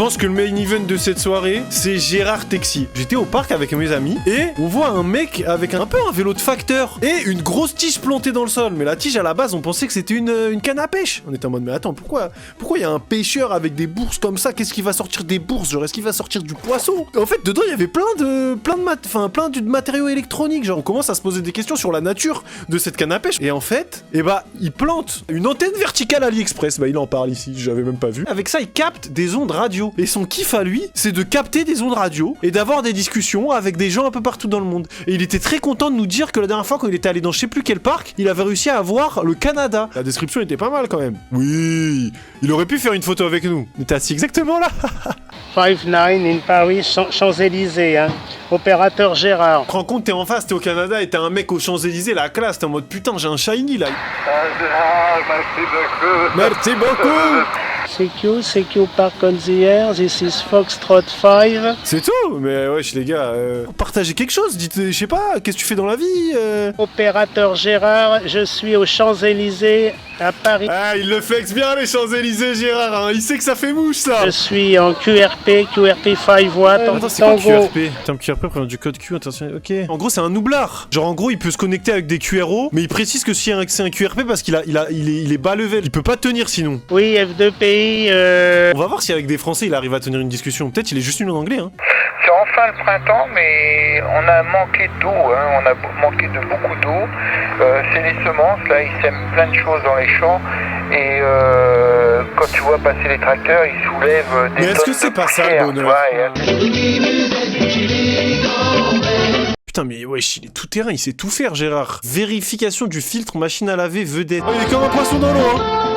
pense que le main event de cette soirée, c'est Gérard Texier. J'étais au parc avec mes amis et on voit un mec avec un peu un vélo de facteur et une grosse tige plantée dans le sol. Mais la tige, à la base, on pensait que c'était une canne à pêche. On était en mode, mais attends, pourquoi il y a un pêcheur avec des bourses comme ça? Qu'est-ce qui va sortir des bourses? Genre, est-ce qu'il va sortir du poisson? En fait, dedans, il y avait plein de matériaux électroniques. Genre, on commence à se poser des questions sur la nature de cette canne à pêche. Et en fait, il plante une antenne verticale AliExpress. Bah, il en parle ici, j'avais même pas vu. Avec ça, il capte des ondes radio. Et son kiff à lui, c'est de capter des ondes radio et d'avoir des discussions avec des gens un peu partout dans le monde. Et il était très content de nous dire que la dernière fois, quand il était allé dans je sais plus quel parc, il avait réussi à voir le Canada. La description était pas mal quand même. Oui, il aurait pu faire une photo avec nous. Il était assis exactement là. 5-9 in Paris, Champs-Élysées, hein. Opérateur Gérard. Tu te rends compte, t'es en face, t'es au Canada et t'as un mec aux Champs-Élysées, la classe, t'es en mode putain, j'ai un shiny là. Merci beaucoup. CQ Park on the air, this is Foxtrot 5. C'est tout, mais wesh les gars, partagez quelque chose, dites, je sais pas, qu'est-ce que tu fais dans la vie Opérateur Gérard, je suis aux Champs-Élysées, à Paris. Ah, il le flex bien les Champs-Élysées, Gérard, hein. Il sait que ça fait mouche ça. Je suis en QRP 5 watts. Attends, c'est quoi QRP? Attends, QRP, présente du code Q, attention, ok. En gros, c'est un noublard. Genre, en gros, il peut se connecter avec des QRO, mais il précise que si c'est un QRP parce qu'il est bas level. Il peut pas tenir sinon. Oui, F2PI. On va voir si avec des Français, il arrive à tenir une discussion. Peut-être il est juste nul en anglais, hein. C'est enfin le printemps, mais on a manqué d'eau, hein. On a manqué de beaucoup d'eau. C'est les semences, là, ils sèment plein de choses dans les champs. Et quand tu vois passer les tracteurs, ils soulèvent des mais est-ce que c'est pas ça le bonheur? Putain, mais wesh, il est tout terrain, il sait tout faire, Gérard. Vérification du filtre machine à laver vedette. Oh, il est comme un poisson dans l'eau, hein.